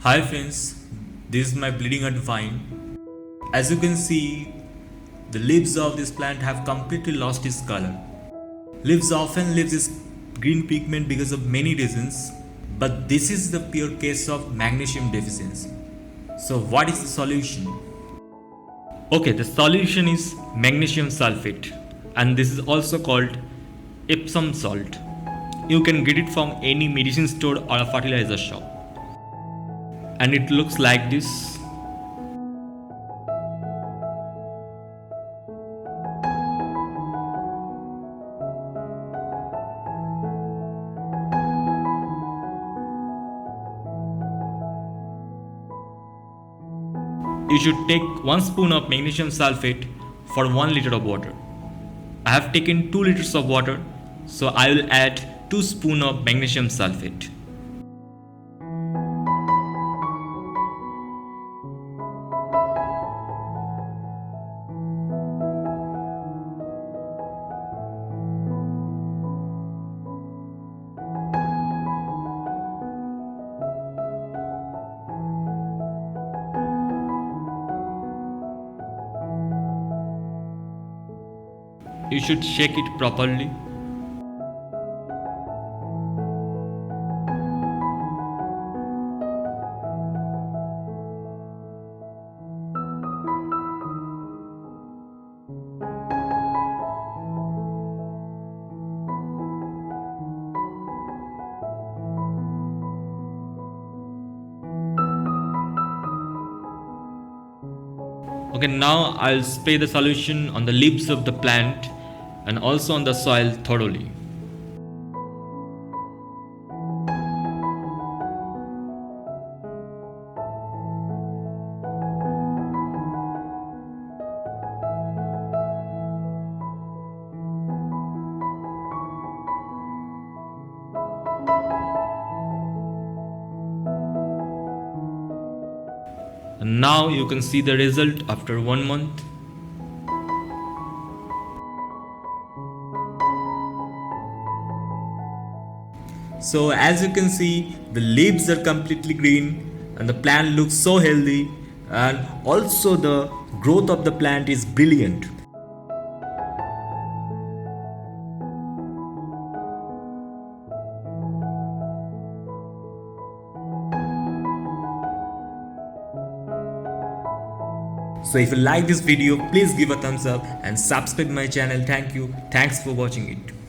Hi friends, this is my bleeding heart vine. As you can see, the leaves of this plant have completely lost its color. Leaves often lose its green pigment because of many reasons, but this is the pure case of magnesium deficiency. So what is the solution? Okay, the solution is magnesium sulfate, and this is also called Epsom salt. You can get it from any medicine store or a fertilizer shop. And it looks like this. You should take 1 spoon of magnesium sulfate for 1 liter of water. I have taken 2 liters of water, so I will add 2 spoon of magnesium sulfate. You should shake it properly. Okay, now I'll spray the solution on the leaves of the plant and also on the soil thoroughly. And now you can see the result after 1 month. So as you can see, the leaves are completely green and the plant looks so healthy, and also the growth of the plant is brilliant. So if you like this video, please give a thumbs up and subscribe my channel. Thank you. Thanks for watching it.